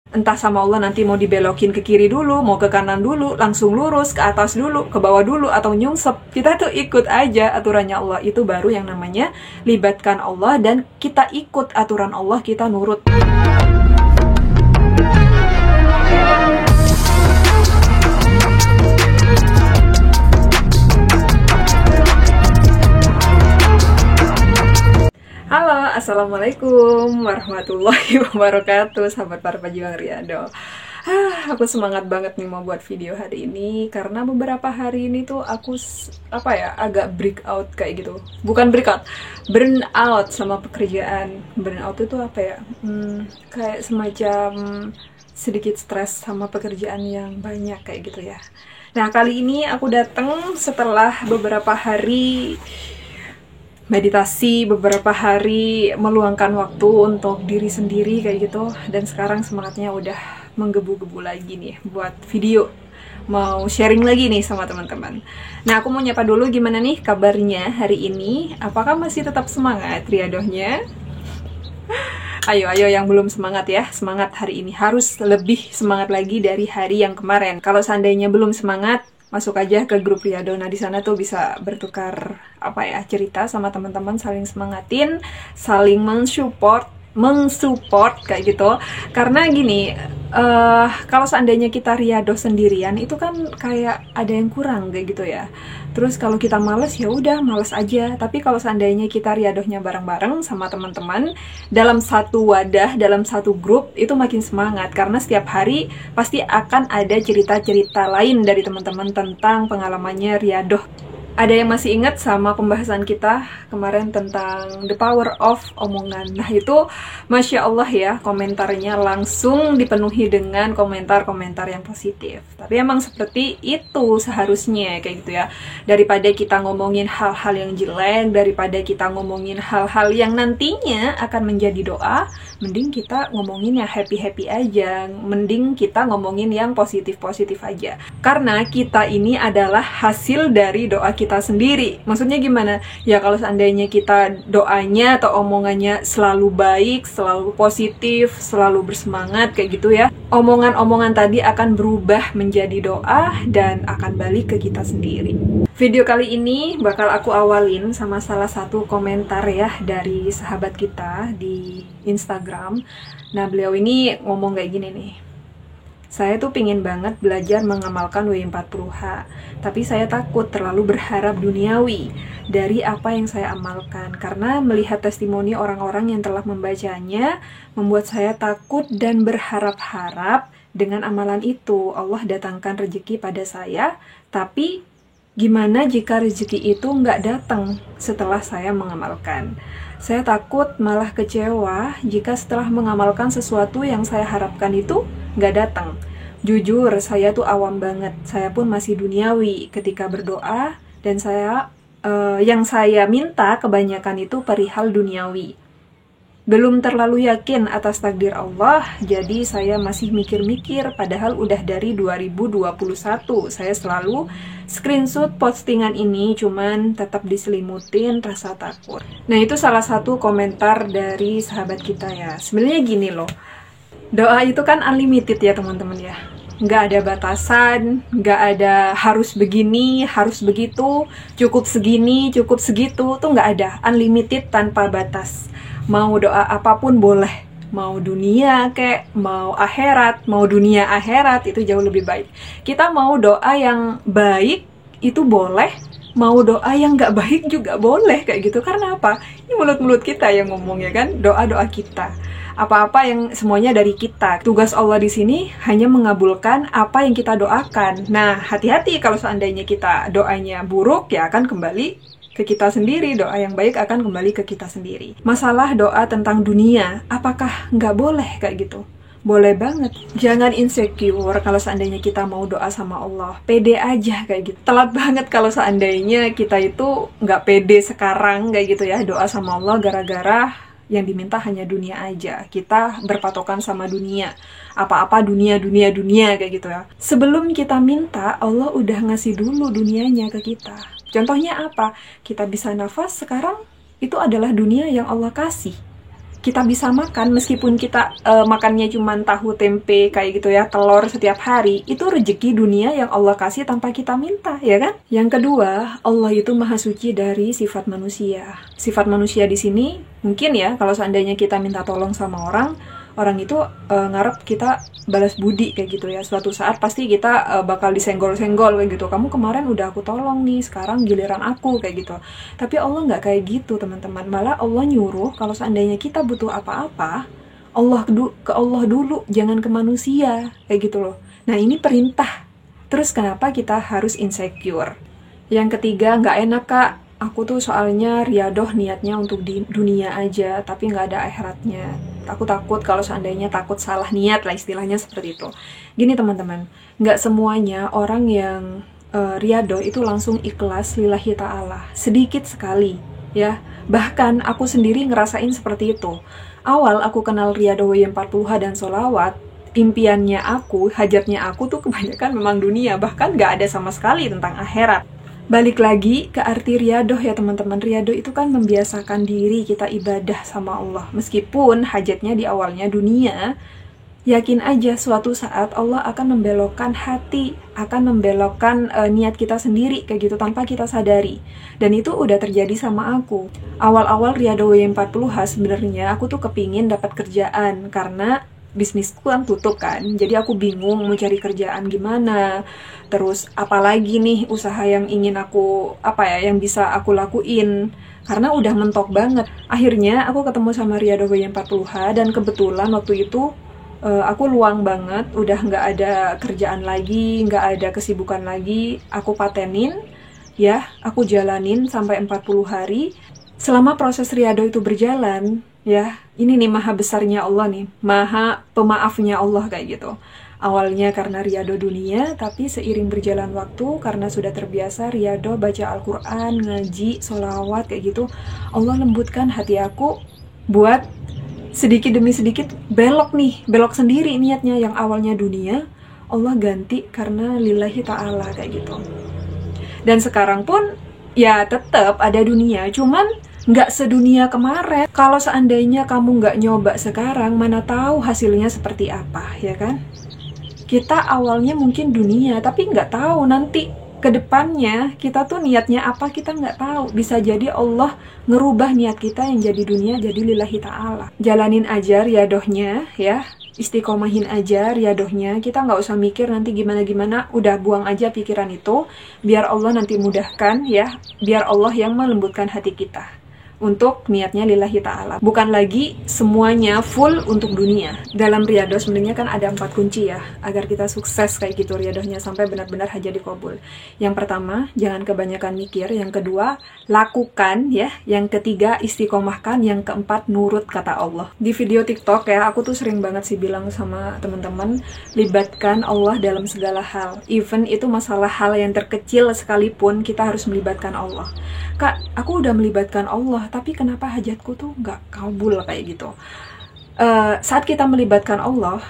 Entah sama Allah nanti mau dibelokin ke kiri dulu, mau ke kanan dulu, langsung lurus, ke atas dulu, ke bawah dulu, atau nyungsep. Kita tuh ikut aja aturannya Allah. Itu baru yang namanya libatkan Allah, dan kita ikut aturan Allah, kita nurut. Halo, Assalamualaikum warahmatullahi wabarakatuh, sahabat para pejuang Riyadh. Aku semangat banget nih mau buat video hari ini karena beberapa hari ini tuh aku agak breakout kayak gitu. Bukan breakout, burn out sama pekerjaan. Burn out itu kayak semacam sedikit stres sama pekerjaan yang banyak kayak gitu ya. Nah, kali ini aku datang setelah beberapa hari meditasi, beberapa hari meluangkan waktu untuk diri sendiri kayak gitu, dan sekarang semangatnya udah menggebu-gebu lagi nih buat video, mau sharing lagi nih sama teman-teman. Nah, aku mau nyapa dulu, gimana nih kabarnya hari ini? Apakah masih tetap semangat riadohnya? Ayo yang belum semangat ya, semangat hari ini, harus lebih semangat lagi dari hari yang kemarin. Kalau seandainya belum semangat, masuk aja ke grup Riyadh. Nah, di sana tuh bisa bertukar cerita sama teman-teman, saling semangatin, saling mensupport kayak gitu. Karena gini, kalau seandainya kita Riyadh sendirian itu kan kayak ada yang kurang kayak gitu ya. Terus kalau kita males, ya udah males aja. Tapi kalau seandainya kita Riyadhnya bareng-bareng sama teman-teman dalam satu wadah, dalam satu grup, itu makin semangat karena setiap hari pasti akan ada cerita-cerita lain dari teman-teman tentang pengalamannya Riyadh. Ada yang masih ingat sama pembahasan kita kemarin tentang the power of omongan. Nah, itu Masya Allah ya, komentarnya langsung dipenuhi dengan komentar-komentar yang positif. Tapi emang seperti itu seharusnya kayak gitu ya. Daripada kita ngomongin hal-hal yang jelek, daripada kita ngomongin hal-hal yang nantinya akan menjadi doa, mending kita ngomongin yang happy-happy aja. Mending kita ngomongin yang positif-positif aja. Karena kita ini adalah hasil dari doa kita sendiri. Maksudnya gimana? Ya kalau seandainya kita doanya atau omongannya selalu baik, selalu positif, selalu bersemangat kayak gitu ya, omongan-omongan tadi akan berubah menjadi doa dan akan balik ke kita sendiri. Video kali ini bakal aku awalin sama salah satu komentar ya dari sahabat kita di Instagram. Nah, beliau ini ngomong kayak gini nih. Saya tuh pingin banget belajar mengamalkan W40H, tapi saya takut terlalu berharap duniawi dari apa yang saya amalkan. Karena melihat testimoni orang-orang yang telah membacanya, membuat saya takut dan berharap-harap dengan amalan itu Allah datangkan rezeki pada saya. Tapi gimana jika rezeki itu nggak datang setelah saya mengamalkan? Saya takut malah kecewa jika setelah mengamalkan sesuatu yang saya harapkan itu nggak datang. Jujur, saya tuh awam banget. Saya pun masih duniawi ketika berdoa, dan yang saya minta kebanyakan itu perihal duniawi. Belum terlalu yakin atas takdir Allah, jadi saya masih mikir-mikir, padahal udah dari 2021. Saya selalu screenshot postingan ini, cuman tetap diselimutin rasa takut. Nah, itu salah satu komentar dari sahabat kita ya. Sebenarnya gini loh, doa itu kan unlimited ya teman-teman ya. Nggak ada batasan, nggak ada harus begini, harus begitu, cukup segini, cukup segitu, tuh nggak ada. Unlimited tanpa batas. Mau doa apapun boleh. Mau dunia kek, mau akhirat, mau dunia akhirat, itu jauh lebih baik. Kita mau doa yang baik, itu boleh. Mau doa yang nggak baik juga boleh kayak gitu. Karena apa? Ini mulut-mulut kita yang ngomong ya kan, doa-doa kita. Apa-apa yang semuanya dari kita. Tugas Allah di sini hanya mengabulkan apa yang kita doakan. Nah, hati-hati kalau seandainya kita doanya buruk, ya akan kembali ke kita sendiri. Doa yang baik akan kembali ke kita sendiri. Masalah doa tentang dunia, apakah nggak boleh kayak gitu? Boleh banget. Jangan insecure kalau seandainya kita mau doa sama Allah. Pede aja kayak gitu. Telat banget kalau seandainya kita itu nggak pede sekarang kayak gitu ya. Doa sama Allah gara-gara yang diminta hanya dunia aja. Kita berpatokan sama dunia. Apa-apa dunia kayak gitu ya. Sebelum kita minta, Allah udah ngasih dulu dunianya ke kita. Contohnya apa? Kita bisa nafas sekarang, itu adalah dunia yang Allah kasih. kita bisa makan, meskipun kita makannya cuma tahu tempe kayak gitu ya, telur setiap hari, itu rezeki dunia yang Allah kasih tanpa kita minta, ya kan? Yang kedua, Allah itu maha suci dari sifat manusia. Sifat manusia di sini mungkin ya, kalau seandainya kita minta tolong sama orang itu ngarep kita balas budi kayak gitu ya. Suatu saat pasti kita bakal disenggol-senggol kayak gitu. Kamu kemarin udah aku tolong nih, sekarang giliran aku kayak gitu. Tapi Allah nggak kayak gitu, teman-teman. Malah Allah nyuruh kalau seandainya kita butuh apa-apa, ke Allah dulu, jangan ke manusia kayak gitu loh. Nah, ini perintah. Terus kenapa kita harus insecure? Yang ketiga, nggak enak Kak. Aku tuh soalnya riadoh niatnya untuk di dunia aja, tapi nggak ada akhiratnya. Aku takut kalau seandainya takut salah niat lah, istilahnya seperti itu. Gini teman-teman, nggak semuanya orang yang riadoh itu langsung ikhlas lillahi ta'ala. Sedikit sekali ya. Bahkan aku sendiri ngerasain seperti itu. Awal aku kenal riadoh W40H dan sholawat, impiannya aku, hajatnya aku tuh kebanyakan memang dunia. Bahkan nggak ada sama sekali tentang akhirat. Balik lagi ke arti riadoh ya teman-teman. Riadoh itu kan membiasakan diri kita ibadah sama Allah. Meskipun hajatnya di awalnya dunia, yakin aja suatu saat Allah akan membelokkan hati, akan membelokkan niat kita sendiri kayak gitu tanpa kita sadari. Dan itu udah terjadi sama aku. Awal-awal riadoh W40H sebenarnya aku tuh kepingin dapat kerjaan karena bisnisku kan tutup kan, jadi aku bingung mau cari kerjaan gimana. Terus apalagi nih usaha yang ingin aku yang bisa aku lakuin karena udah mentok banget. Akhirnya aku ketemu sama riadoh W40H dan kebetulan waktu itu aku luang banget, udah nggak ada kerjaan lagi, nggak ada kesibukan lagi. Aku patenin ya, aku jalanin sampai 40 hari. Selama proses riadoh itu berjalan ya, ini nih maha besarnya Allah nih, maha pemaafnya Allah kayak gitu. Awalnya karena riadoh dunia, tapi seiring berjalan waktu, karena sudah terbiasa riadoh baca Al-Quran, ngaji, sholawat kayak gitu, Allah lembutkan hati aku buat sedikit demi sedikit belok sendiri niatnya. Yang awalnya dunia, Allah ganti karena lillahi ta'ala kayak gitu. Dan sekarang pun ya tetap ada dunia, cuman nggak sedunia kemarin. Kalau seandainya kamu nggak nyoba sekarang, mana tahu hasilnya seperti apa, ya kan? Kita awalnya mungkin dunia, tapi nggak tahu nanti ke depannya kita tuh niatnya apa, kita nggak tahu. Bisa jadi Allah ngerubah niat kita yang jadi dunia jadi lillahi ta'ala. Jalanin aja riadohnya ya, istiqomahin aja riadohnya. Kita nggak usah mikir nanti gimana-gimana, udah buang aja pikiran itu, biar Allah nanti mudahkan ya, biar Allah yang melembutkan hati kita untuk niatnya lillahi ta'ala. Bukan lagi semuanya full untuk dunia. Dalam riadoh sebenarnya kan ada 4 kunci ya, agar kita sukses kayak gitu riadohnya sampai benar-benar hajat dikabul. Yang pertama, jangan kebanyakan mikir. Yang kedua, lakukan ya. Yang ketiga, istiqomahkan. Yang keempat, nurut kata Allah. Di video TikTok ya, aku tuh sering banget sih bilang sama teman-teman, libatkan Allah dalam segala hal. Even itu masalah hal yang terkecil sekalipun, kita harus melibatkan Allah. Kak, aku udah melibatkan Allah, tapi kenapa hajatku tuh nggak kabul kayak gitu? Saat kita melibatkan Allah,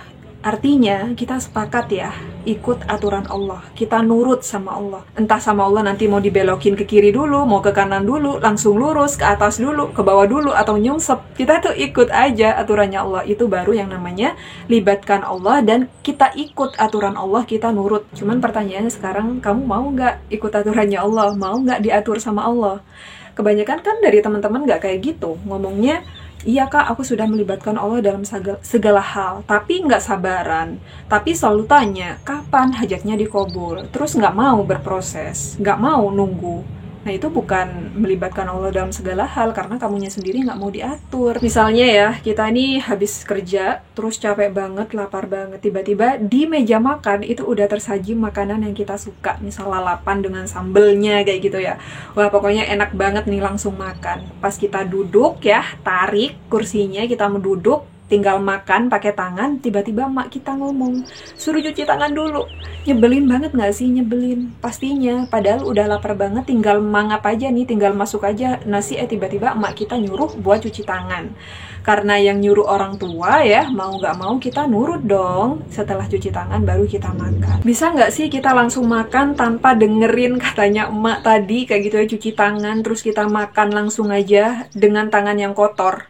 artinya kita sepakat ya, ikut aturan Allah, kita nurut sama Allah. Entah sama Allah nanti mau dibelokin ke kiri dulu, mau ke kanan dulu, langsung lurus, ke atas dulu, ke bawah dulu, atau nyungsep. Kita tuh ikut aja aturannya Allah. Itu baru yang namanya libatkan Allah, dan kita ikut aturan Allah, kita nurut. Cuman pertanyaannya sekarang, kamu mau nggak ikut aturannya Allah? Mau nggak diatur sama Allah? Kebanyakan kan dari teman-teman nggak kayak gitu, ngomongnya, iya Kak, aku sudah melibatkan Allah dalam segala hal, tapi nggak sabaran, tapi selalu tanya, kapan hajatnya dikabul, terus nggak mau berproses, nggak mau nunggu. Nah itu bukan melibatkan Allah dalam segala hal, karena kamunya sendiri nggak mau diatur. Misalnya ya, kita ini habis kerja, terus capek banget, lapar banget, tiba-tiba di meja makan itu udah tersaji makanan yang kita suka, misal lalapan dengan sambelnya kayak gitu ya. Wah pokoknya enak banget nih, langsung makan. Pas kita duduk ya, tarik kursinya, kita mau duduk, tinggal makan pakai tangan, tiba-tiba emak kita ngomong, suruh cuci tangan dulu. Nyebelin banget gak sih? Nyebelin pastinya, padahal udah lapar banget, tinggal mangap aja nih, tinggal masuk aja nasi, tiba-tiba emak kita nyuruh buat cuci tangan. Karena yang nyuruh orang tua ya, mau gak mau kita nurut dong. Setelah cuci tangan baru kita makan. Bisa gak sih kita langsung makan tanpa dengerin katanya emak tadi kayak gitu ya, cuci tangan terus kita makan langsung aja dengan tangan yang kotor?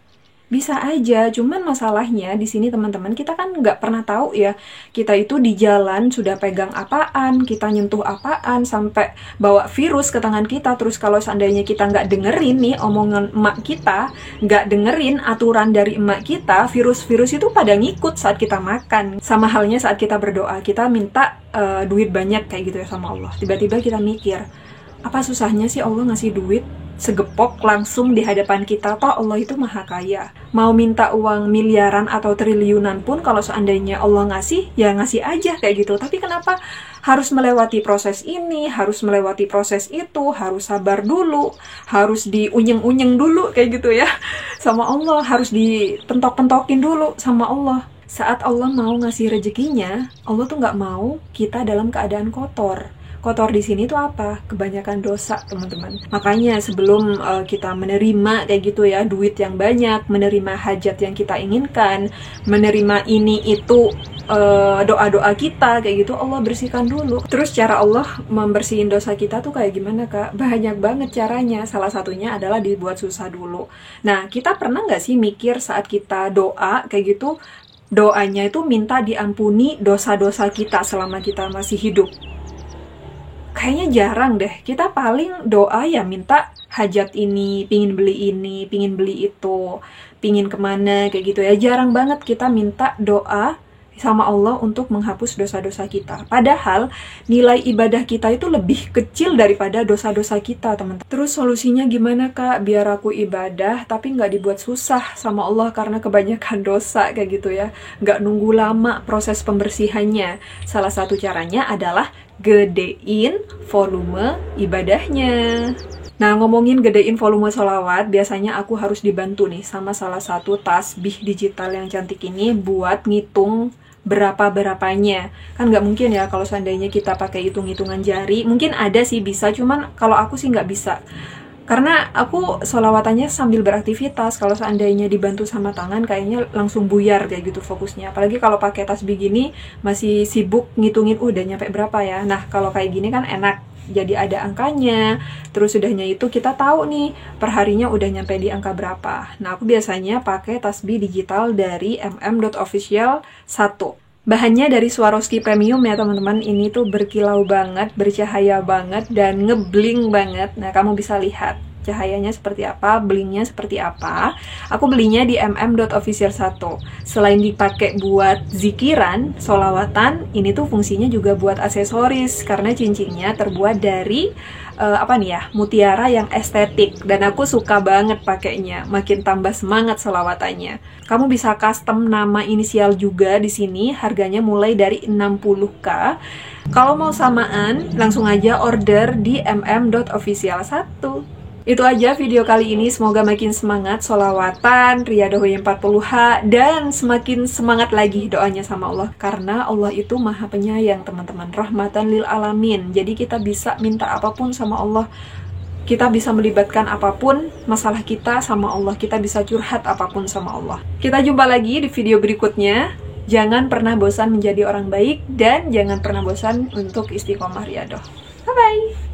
Bisa aja, cuman masalahnya di sini teman-teman, kita kan nggak pernah tahu ya, kita itu di jalan sudah pegang apaan, kita nyentuh apaan, sampai bawa virus ke tangan kita. Terus kalau seandainya kita nggak dengerin nih omongan emak kita, nggak dengerin aturan dari emak kita, virus-virus itu pada ngikut saat kita makan. Sama halnya saat kita berdoa, kita minta duit banyak kayak gitu ya sama Allah. Tiba-tiba kita mikir, apa susahnya sih Allah ngasih duit segepok langsung di hadapan kita? Toh Allah itu maha kaya. Mau minta uang miliaran atau triliunan pun kalau seandainya Allah ngasih, ya ngasih aja kayak gitu. Tapi kenapa harus melewati proses ini, harus melewati proses itu, harus sabar dulu, harus diunyeng-unyeng dulu kayak gitu ya sama Allah, harus dipentok-pentokin dulu sama Allah. Saat Allah mau ngasih rezekinya, Allah tuh nggak mau kita dalam keadaan kotor. Kotor di sini tuh apa? Kebanyakan dosa, teman-teman. Makanya sebelum kita menerima kayak gitu ya, duit yang banyak, menerima hajat yang kita inginkan, menerima ini itu doa-doa kita kayak gitu, Allah bersihkan dulu. Terus cara Allah membersihin dosa kita tuh kayak gimana, Kak? Banyak banget caranya. Salah satunya adalah dibuat susah dulu. Nah, kita pernah nggak sih mikir saat kita doa kayak gitu, doanya itu minta diampuni dosa-dosa kita selama kita masih hidup? Kayaknya jarang deh. Kita paling doa ya minta hajat ini, pingin beli itu, pingin kemana kayak gitu ya. Jarang banget kita minta doa sama Allah untuk menghapus dosa-dosa kita. Padahal nilai ibadah kita itu lebih kecil daripada dosa-dosa kita, teman-teman. Terus solusinya gimana, Kak? Biar aku ibadah tapi nggak dibuat susah sama Allah karena kebanyakan dosa kayak gitu ya. Nggak nunggu lama proses pembersihannya. Salah satu caranya adalah gedein volume ibadahnya. Nah, ngomongin gedein volume sholawat, biasanya aku harus dibantu nih sama salah satu tasbih digital yang cantik ini buat ngitung berapa-berapanya. Kan nggak mungkin ya kalau seandainya kita pakai hitung-hitungan jari. Mungkin ada sih bisa, cuman kalau aku sih nggak bisa. Karena aku sholawatannya sambil beraktivitas. Kalau seandainya dibantu sama tangan, kayaknya langsung buyar kayak gitu fokusnya. Apalagi kalau pakai tasbih gini, masih sibuk ngitungin udah nyampe berapa ya. Nah, kalau kayak gini kan enak. Jadi ada angkanya, terus sudahnya itu kita tahu nih perharinya udah nyampe di angka berapa. Nah, aku biasanya pakai tasbih digital dari mm.official 1. Bahannya dari Swarovski Premium ya teman-teman. Ini tuh berkilau banget, bercahaya banget, dan ngebling banget. Nah, kamu bisa lihat cahayanya seperti apa, blingnya seperti apa. Aku belinya di mm.official 1. Selain dipakai buat zikiran, sholawatan, ini tuh fungsinya juga buat aksesoris karena cincinnya terbuat dari mutiara yang estetik, dan aku suka banget pakainya, makin tambah semangat selawatannya. Kamu bisa custom nama inisial juga di sini, harganya mulai dari 60k. Kalau mau samaan, langsung aja order di mm.official 1. Itu aja video kali ini, semoga makin semangat sholawatan, Riyadhah 40H, dan semakin semangat lagi doanya sama Allah. Karena Allah itu maha penyayang teman-teman, rahmatan lil alamin. Jadi kita bisa minta apapun sama Allah, kita bisa melibatkan apapun masalah kita sama Allah, kita bisa curhat apapun sama Allah. Kita jumpa lagi di video berikutnya. Jangan pernah bosan menjadi orang baik, dan jangan pernah bosan untuk istiqomah riyadhah. Bye-bye!